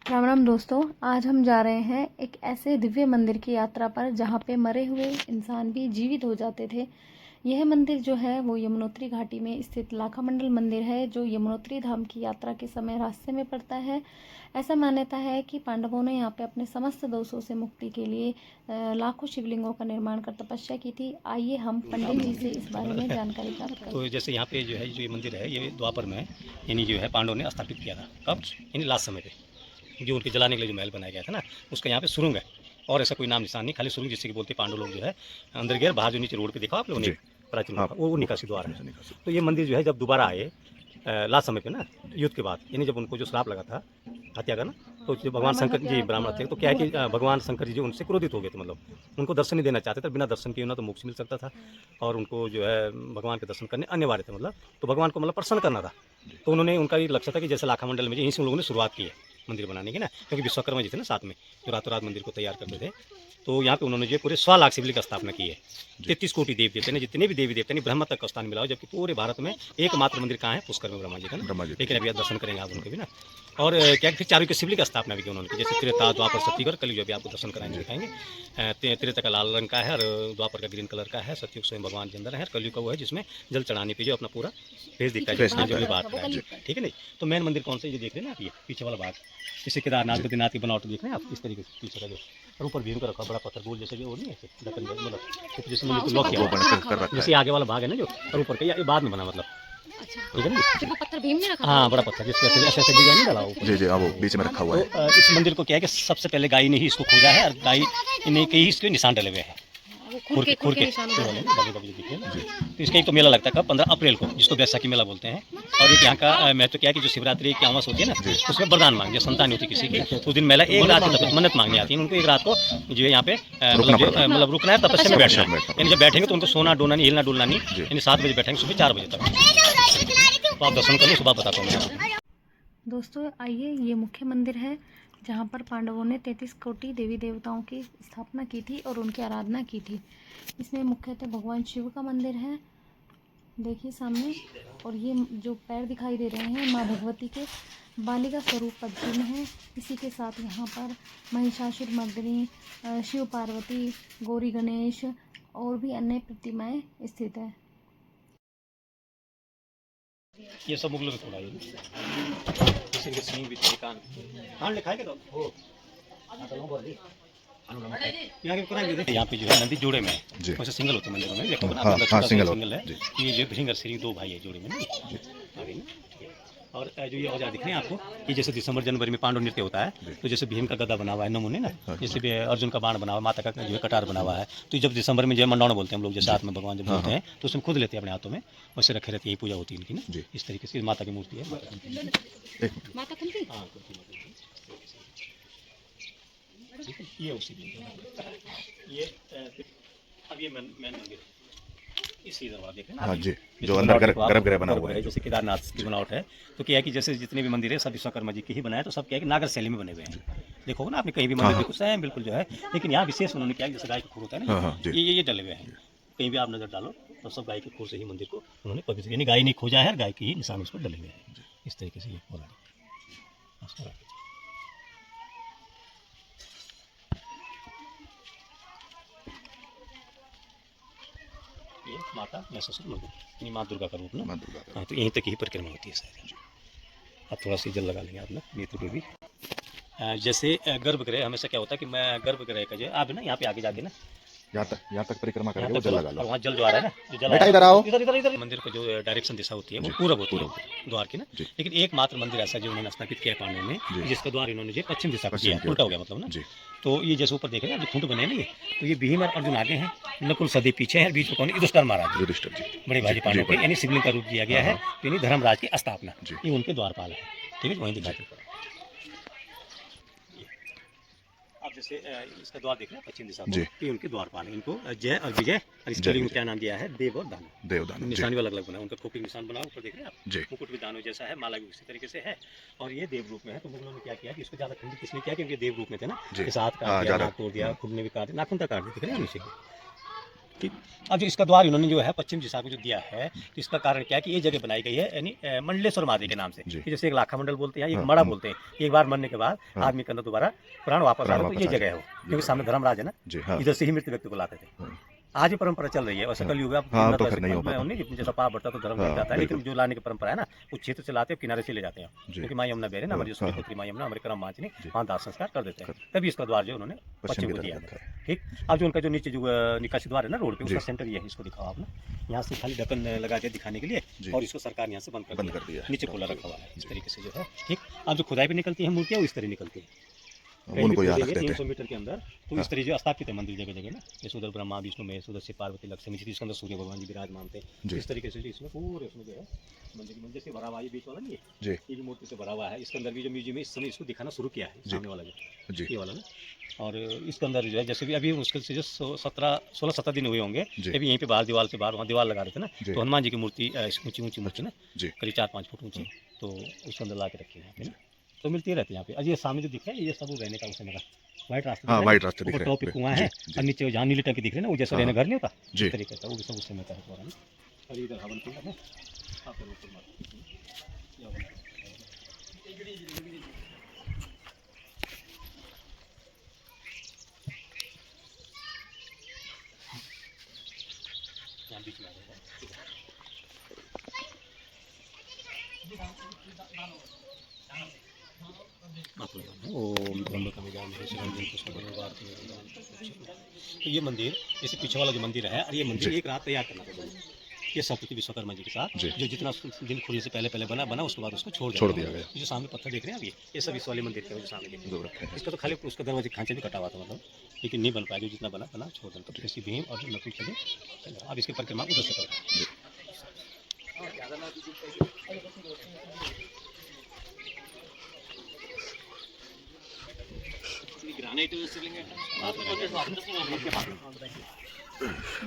राम राम दोस्तों, आज हम जा रहे हैं एक ऐसे दिव्य मंदिर की यात्रा पर जहाँ पे मरे हुए इंसान भी जीवित हो जाते थे। यह मंदिर जो है वो यमुनोत्री घाटी में स्थित लाखामंडल मंदिर है, जो यमुनोत्री धाम की यात्रा के समय रास्ते में पड़ता है। ऐसा मान्यता है कि पांडवों ने यहाँ पे अपने समस्त दोषों से मुक्ति के लिए लाखों शिवलिंगों का निर्माण कर तपस्या की थी। आइए हम पंडित जी से इस बारे में जानकारी प्राप्त करें। तो जैसे यहाँ पे जो है, जो ये मंदिर है, ये द्वापर में यानी जो है पांडवों ने स्थापित किया था। कब? यानी लास्ट समय पे जो उनके जलाने के लिए जो महल बनाया गया था ना, उसका यहाँ पे सुरंग है। और ऐसा कोई नाम निशान नहीं, खाली सुरंग जिससे कि बोलते पांडव लोग जो है अंदर गए। बाहर जो नीचे रोड पे देखा आप लोगों ने प्राचीन वो निकासी द्वार है। तो ये मंदिर जो है जब दोबारा आए लास्ट समय पे ना, युद्ध के बाद, यानी जब उनको जो श्राप लगा था हत्या का ना, तो जो भगवान शंकर जी ब्राह्मण थे, तो क्या है कि भगवान शंकर जी जो उनसे क्रोधित हो गए थे, मतलब उनको दर्शन नहीं देना चाहते थे। बिना दर्शन किए ना तो मोक्ष मिल सकता था, और उनको जो है भगवान के दर्शन करने अनिवार्य थे, मतलब तो भगवान को मतलब प्रसन्न करना था। तो उन्होंने, उनका ये लक्ष्य था कि जैसे लाखामंडल में यहीं से उन लोगों ने शुरुआत की है मंदिर बनाने की ना, क्योंकि विश्वकर्मा जी थे ना साथ में, जो रातों रात मंदिर को तैयार करते थे। तो यहाँ पे उन्होंने जो पूरे 100 लाख शिवलिंग की स्थापना की है। 33 कोटि देव देवते ने, जितने भी देवी देवते ने ब्रह्मा तक का स्थान मिला हो, जबकि पूरे भारत में एकमात्र मंदिर कहाँ है? पुष्कर में ब्रह्मा जी का ना। लेकिन अभी आप दर्शन करेंगे आप उनके भी ना। और क्या फिर चारों की शिवलिंग की स्थापना भी की उन्होंने, जैसे त्रेता द्वापर सतयुग और कलयुग। अभी आपको दर्शन कराएंगे, दिखाएंगे। त्रेता का लाल रंग का है, और द्वापर का ग्रीन कलर का है। सतयुग स्वयं भगवान के अंदर है। कलयुग का वो है जिसमें जल चढ़ाने पे जो अपना पूरा फेस दिखता है, जो भी बात है, ठीक है नहीं। तो मेन मंदिर कौन सा ये देख रहे हैं ना आप, ये पीछे वाला भाग, जैसे केदारनाथ बद्रीनाथ की बनावट देख रहे हैं आप, इस तरीके से पीछे का जो, और ऊपर भीम का रखा बड़ा पत्थर गोल जैसे, वो नहीं है ढक्कन, मतलब जैसे मंदिर को लॉक किया, जैसे आगे वाला भाग है ना जो, और ऊपर का ये बाद में बना, मतलब ठीक है ना। पत्थर भीम ने रखा? हाँ, बड़ा पत्थर जिसको ऐसे ऐसे डिजाइन नहीं डाला ऊपर। जी जी, हाँ वो बीच में रखा हुआ है। तो इस मंदिर को क्या है कि सबसे पहले गाय ने ही इसको खोजा है, और गाय ने के ही इसके निशान डले हुए हैं, खुर के निशान वाले दिखे ना। तो इसका एक तो मेला लगता है कब? 15 अप्रैल को, जिसको बैसाखी मेला बोलते हैं। और एक यहाँ का महत्व क्या है कि जो शिवरात्रि की अमावस होती है ना, उसमें वरदान मांगे, संतान होती है किसी की, तो उस दिन मेला एक रात की मन्नत मांगनी आती है उनको। एक रात को जो है यहाँ पे मतलब रुकना है, तपस्या में बैठना है। यानी जब बैठेंगे तो उनको सोना डोना नहीं, हिलना डुलना नहीं। यानी 7 बजे बैठेंगे, सुबह 4 बजे तक। तो आप दर्शन करो, सुबह बताता हूँ। दोस्तों आइए, ये मुख्य मंदिर है जहाँ पर पांडवों ने 33 कोटि देवी देवताओं की स्थापना की थी और उनकी आराधना की थी। इसमें मुख्यतः भगवान शिव का मंदिर है, देखिए सामने। और ये जो पैर दिखाई दे रहे हैं माँ भगवती के, बालिका स्वरूप पद्म है। इसी के साथ यहाँ पर महिषासुर मर्दिनी, शिव पार्वती, गौरी गणेश और भी अन्य प्रतिमाएं स्थित है। ये सब मुगलों ने तोड़ा, ये किसी के सींग भी थे, कान लिखाएगा तो हो यहाँ पे जो है नंदी जोड़े में है, वैसे सिंगल होते मंदिरों में, देखो ना, हाँ सिंगल है। ये जो भृंग और श्री 2 भाई है जोड़े में ना। और जो ये औजार दिख रहे हैं आपको, ये जैसे दिसंबर जनवरी में पांडव नृत्य होता है, तो जैसे भीम का गदा बना हुआ है नमूने ना, जैसे भी अर्जुन का बाण बना हुआ, माता का जो है कटार बना हुआ है। तो जब दिसंबर में जो है मंडौना बोलते हैं हम लोग, जैसे हाथ में भगवान जब बोलते हैं तो उसमें खुद लेते हैं अपने हाथों में, वैसे रखे रहते हैं। यही पूजा होती है इनकी ना, इस तरीके से। माता की मूर्ति है, ये उसी ये अब ये मेन मंदिर इसी दरबार देख रहे हैं। हाँ जी, जो अंदर गर्भगृह बना हुआ है, जैसे केदारनाथ की बनावट है। तो क्या है कि जैसे जितने भी मंदिर है सब विश्वकर्मा जी के ही बनाए, तो सब क्या है कि नागर शैली में बने हुए हैं। देखोगे ना आपने कहीं भी मंदिर देखो सेम बिल्कुल जो है, लेकिन यहाँ विशेष उन्होंने क्या है, जैसे गाय का खुर होता है ना, ये डले हुए हैं। कहीं भी आप नजर डालो तो सब गाय के खुर से ही मंदिर को उन्होंने पवित्र, यानी गाय नहीं खोजा है, गाय के ही निशान उस पर डले हुए हैं। इस तरीके से ये बोला। ये माता महिषासुर मर्दिनी, माँ दुर्गा का रूप ना। हाँ, तो यहीं तक ही परिक्रमा होती है शायद। अब थोड़ा सा जल लगा लेंगे आप ना नेत्र पे भी। जैसे गर्भगृह हमेशा क्या होता है कि मैं गर्भगृह का जो आप ना यहाँ पे आगे जाके ना, यहाँ तक परिक्रमा करेंगे, वो जल लगा लो। वहाँ जल जो आ रहा है ना, जो जल बेटा इधर आओ। इधर मंदिर को जो डायरेक्शन दिशा होती है वो पूरब होती है द्वार की ना। लेकिन एकमात्र मंदिर ऐसा जो उन्होंने स्थापित किया पांडवों ने, जिसका द्वार इन्होंने जो पश्चिम दिशा को किया, उल्टा हो गया मतलब ना। तो ये जैसे ऊपर देख रहे हैं जो खुंट बने नहीं, तो ये भीम और अर्जुन आगे हैं, नकुल सदी पीछे है, बीच में कौन? युधिष्ठिर महाराज, बड़े भाई पांडव के, यानी शिवलिंग का रूप दिया गया है, यानी धर्मराज की स्थापना, ये उनके द्वारपाल है। ठीक है, वहीं दिखाते। आप जैसे इसका द्वार देख रहे हैं पश्चिम दिशा को, ये उनके द्वारपाल है। इनको जय और विजय, और इसके लिए क्या नाम दिया है? देव और दानव। निशान भी अलग अलग बना, उनका खोपड़ी निशान बना, ऊपर देख रहे हैं आप, मुकुट भी दानव जैसा है, माला भी उसी तरीके से है। और ये देव रूप में है। तो मुगलों ने क्या किया कि इसको ज्यादा खंडित इसलिए किया क्योंकि देव रूप में थे ना, इस हाथ काट दिया, नाक तोड़ दिया, खुद ने भी काट दिया, नाखून तक काट दिया, दिख रहे हैं नीचे को। ठीक। अब जो इसका द्वार इन्होंने जो है पश्चिम दिशा को जो दिया है, तो इसका कारण क्या है कि ये जगह बनाई गई है यानी मंडलेश्वर महादेव के नाम से। जी। कि जैसे एक लाखा मंडल बोलते हैं, एक हाँ, मड़ा हाँ। बोलते हैं। एक बार मरने के बाद हाँ। आदमी के अंदर दोबारा प्राण वापस आ प्राण रहा है, तो वापस ये आ जगह है वो, क्योंकि जी। सामने धर्मराज है ना, जी हाँ इधर से ही मृत व्यक्ति को लाते थे। हाँ। आज भी परंपरा चल रही है, वैसे हाँ। कलयुग है, अब हाँ, जिंदा तो तो फिर ऐसे नहीं हो में पाता। नहीं, जैसा पाप बढ़ता तो धर्म हाँ, बढ़ जाता है, लेकिन बिल्कुल। जो लाने की परंपरा है ना, उस क्षेत्र से लाते हैं, किनारे से ले जाते हैं, जी। क्योंकि माँ यमुना बह रही है ना, हमारी जो हाँ, सूर्यपुत्री माँ यमुना, हमारे क्रम मांचनी, जी। वहाँ दाह संस्कार कर देते हैं, कर- तभी इसका द्वार जो उन्होंने पश्चिम की को तरफ दिया जाता है। है। ठीक। अब जो उनका जो नीचे जो निकासी द्वार है ना रोड पे, जी। उसका सेंटर ये है, इसको दिखाओ आप ना, यहाँ से खाली ढक्कन लगा के दिखाने के लिए, जी। और इसको सरकार यहाँ से बंद बंद कर दिया है। नीचे खुला रखा हुआ है, इस जी। तरीके से जो है। ठीक। अब जो खुदाई पे निकलती है मूर्तियाँ, वो इस तरह निकलती है, कहीं भी उनको याद रख खोदेंगे देते 300 हैं। मीटर के अंदर, तो हाँ। इस तरह जो स्थापित है मंदिर जगह जगह ना, जैसे उधर ब्रह्मा विष्णु महेश, उधर से पार्वती लक्ष्मी जी, इसके अंदर सूर्य भगवान जी विराजमान थे। जी। इस तरीके से जो इसमें पूरे इसमें जो है मंदिर से भरा हुआ ये बीच वाला नहीं है, जी। ये भी मूर्ति से भरा हुआ है। इसके अंदर भी जो म्यूजियम है, इस समय इसको दिखाना शुरू किया है, जी। सामने वाला जो जी। ये वाला ना, और इसके अंदर जो है जैसे भी अभी मुश्किल से जो 16-17 दिन हुए होंगे, जी। अभी यहीं पे बाहर दीवार से बाहर वहाँ दीवार लगा रहे थे ना, जी। तो हनुमान जी की मूर्ति ऊंची ऊंची मूर्ति ना, जी। करीब 4-5 फुट ऊंची, तो उसके अंदर ला के रखी है यहाँ पे ना, तो मिलती रहती है यहाँ पे। और ये सामने जो दिख रहा है, ये सब वो रहने का उस समय का व्हाइट रास्ता, हाँ, व्हाइट रास्ते दिख ऊपर रहे हैं। टॉप पे कुआं जी, है, जी। और नीचे जहाँ नीले टंकी दिख रहे हैं ना, वो जैसे हाँ, रहने घर नहीं होता, जी। इस तरीके का वो भी सब उस समय का है पूरा ना। और इधर हवन कुंड है, हाँ, तो वो कुंड है। यहाँ बीच में आ जाएगा। ओम ब्रह्मकमिदाम तो ये मंदिर, जैसे पीछे वाला जो मंदिर है, और ये मंदिर जी। एक रात तैयार करना था ये सप्तती विश्वकर्मा जी के साथ, जी। जो जितना दिन खुली से पहले बना उसके बाद उसको छोड़ दिया गया। जो सामने पत्थर देख रहे हैं अभी, ये सब इस वाले मंदिर के जो सामने देख रहे जो हैं। रखे हैं। इसका तो खाली उसका दरवाजे खांचे भी कटा हुआ था, मतलब लेकिन नहीं बन पाया, जो जितना बना छोड़ देना। तो किसी भीम और जो नकुल चले, अब इसके परिक्रमा उधर से करो।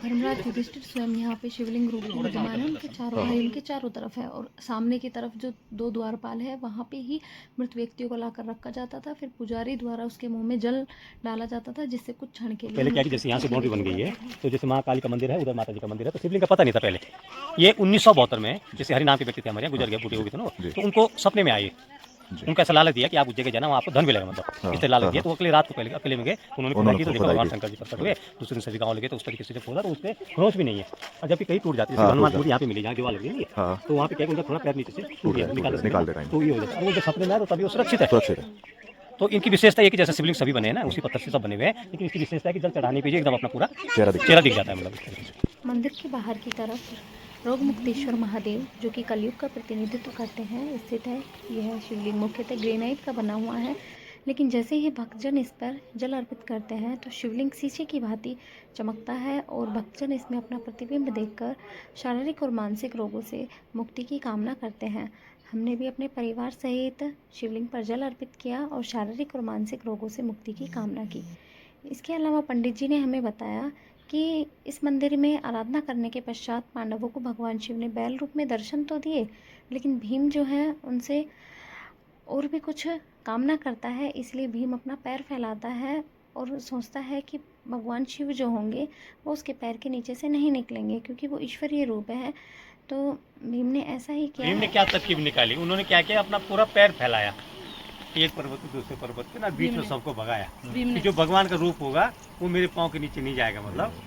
धर्मराज युधिष्ठिर स्वयं यहाँ पे शिवलिंग रूप में विद्यमान है, उनके चारों भाई उनके चारों तरफ है, और सामने की तरफ जो 2 द्वारपाल है, वहाँ पे ही मृत व्यक्तियों को लाकर रखा जाता था। फिर पुजारी द्वारा उसके मुंह में जल डाला जाता था, जिससे कुछ क्षण के लिए पहले क्या कि जैसे यहाँ से बाउंड्री बन गई है, तो जैसे माँ काली का मंदिर है, उधर माता जी का मंदिर है, तो शिवलिंग का पता नहीं था पहले। ये 1972 में जैसे हरिनाम के व्यक्ति थे हमारे यहाँ, गुजर गए, बूढ़े हो गए थे ना वो, जी। तो उनको सपने में आए, जी। उनको ऐसा लालच दिया कि आप उस जगह जाना, वहाँ आपको धन मिलेगा, मतलब हाँ, इससे लालच हाँ, दिया। तो वो अकेले रात को पहले अकेले में गए, उन्होंने खुदाई की, तो देखा खुदाई भगवान की। शंकर जी प्रकट हुए। दूसरे दिन सभी गाँव लगे, तो उस तरीके से जब खोदा तो उससे खरोच भी नहीं है, और जबकि कहीं टूट जाती है, जैसे हाँ, हनुमान टूट मूर्ति यहाँ पे मिली, जहाँ दीवार लगी है, हाँ। तो वहाँ पे क्या है, उनका थोड़ा पैर नीचे से टूट गया, निकाल दे टाइम। तो ये हो जाता है। वो जब सपने में आया तो तभी वो सुरक्षित है। सुरक्षित है। तो इनकी विशेषता ये कि जैसे शिवलिंग सभी बने हैं ना, उसी पत्थर से सब बने हुए हैं, लेकिन इसकी विशेषता है कि जल चढ़ाने पे एकदम अपना पूरा चेहरा दिख जाता है, मतलब इस तरीके से। मंदिर के बाहर की तरफ रोग मुक्तेश्वर महादेव, जो कि कलयुग का प्रतिनिधित्व करते हैं, स्थित है। यह शिवलिंग मुख्यतः ग्रेनाइट का बना हुआ है, लेकिन जैसे ही भक्तजन इस पर जल अर्पित करते हैं तो शिवलिंग शीशे की भांति चमकता है, और भक्तजन इसमें अपना प्रतिबिंब देखकर शारीरिक और मानसिक रोगों से मुक्ति की कामना करते हैं। हमने भी अपने परिवार सहित शिवलिंग पर जल अर्पित किया और शारीरिक और मानसिक रोगों से मुक्ति की कामना की। इसके अलावा पंडित जी ने हमें बताया कि इस मंदिर में आराधना करने के पश्चात पांडवों को भगवान शिव ने बैल रूप में दर्शन तो दिए, लेकिन भीम जो है उनसे और भी कुछ कामना करता है, इसलिए भीम अपना पैर फैलाता है और सोचता है कि भगवान शिव जो होंगे वो उसके पैर के नीचे से नहीं निकलेंगे, क्योंकि वो ईश्वरीय रूप है। तो भीम ने ऐसा ही किया। भीम ने क्या तरकीब निकाली, उन्होंने क्या किया, अपना पूरा पैर फैलाया, एक पर्वत से दूसरे पर्वत पे ना, बीच में सबको भगाया कि जो भगवान का रूप होगा वो मेरे पाँव के नीचे नहीं जाएगा, मतलब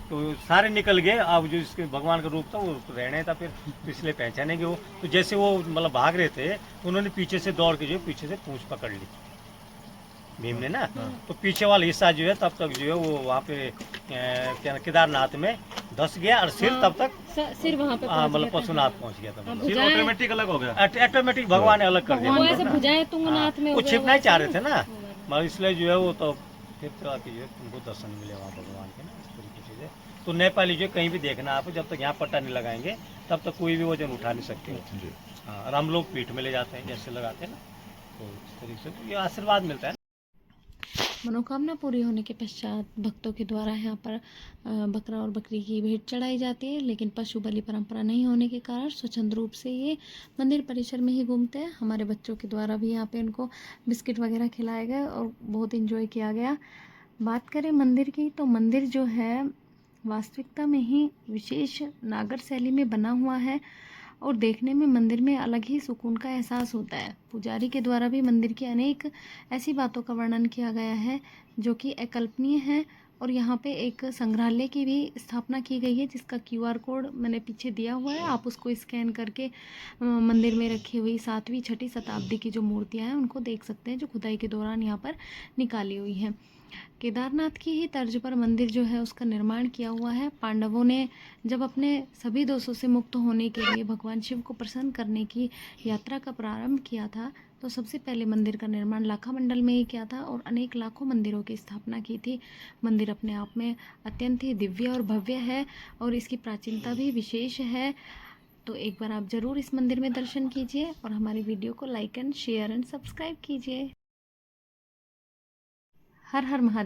तो सारे निकल गए। अब जो इसके भगवान का रूप था वो रहने था, फिर इसलिए पहचानेंगे वो। तो जैसे वो मतलब भाग रहे थे, तो उन्होंने पीछे से दौड़ के जो पीछे से पूंछ पकड़ ली भीम ने ना, तो पीछे वाला हिस्सा जो है तब तक जो है वो वहाँ पे क्या केदारनाथ में धस गया, और सिर तब तक सिर वहाँ पे मतलब पशुनाथ पहुँच गया था, मतलब ऑटोमेटिक अलग हो गया। ऑटोमेटिक भगवान ने अलग कर दिया, वो ऐसे भुजाएं तुंगनाथ में वो छिपना ही चाह रहे थे ना, मगर इसलिए जो है वो तो फिर जो है तुमको दर्शन मिले वहाँ भगवान के ना, इस तरीके से। तो नेपाली जो कहीं भी देखना आप, जब तक यहाँ पट्टा नहीं लगाएंगे तब तक कोई भी वजन उठा नहीं सकते। हाँ, और हम लोग पीठ में ले जाते हैं, जैसे लगाते हैं ना, तो इस तरीके से तो ये आशीर्वाद मिलता है। मनोकामना पूरी होने के पश्चात भक्तों के द्वारा यहाँ पर बकरा और बकरी की भेंट चढ़ाई जाती है, लेकिन पशु बलि परंपरा नहीं होने के कारण स्वच्छंद रूप से ये मंदिर परिसर में ही घूमते हैं। हमारे बच्चों के द्वारा भी यहाँ पे इनको बिस्किट वगैरह खिलाए गए और बहुत एंजॉय किया गया। बात करें मंदिर की, तो मंदिर जो है वास्तविकता में ही विशेष नागर शैली में बना हुआ है और देखने में मंदिर में अलग ही सुकून का एहसास होता है। पुजारी के द्वारा भी मंदिर की अनेक ऐसी बातों का वर्णन किया गया है जो कि अकल्पनीय है और यहाँ पे एक संग्रहालय की भी स्थापना की गई है जिसका QR कोड मैंने पीछे दिया हुआ है। आप उसको स्कैन करके मंदिर में रखी हुई 7वीं 6ठी शताब्दी की जो मूर्तियाँ हैं उनको देख सकते हैं जो खुदाई के दौरान यहाँ पर निकाली हुई हैं। केदारनाथ की ही तर्ज पर मंदिर जो है उसका निर्माण किया हुआ है। पांडवों ने जब अपने सभी दोषों से मुक्त होने के लिए भगवान शिव को प्रसन्न करने की यात्रा का प्रारंभ किया था तो सबसे पहले मंदिर का निर्माण लाखामंडल में ही किया था और अनेक लाखों मंदिरों की स्थापना की थी। मंदिर अपने आप में अत्यंत ही दिव्य और भव्य है और इसकी प्राचीनता भी विशेष है। तो एक बार आप ज़रूर इस मंदिर में दर्शन कीजिए और हमारी वीडियो को like and share and subscribe कीजिए। हर हर महादेव।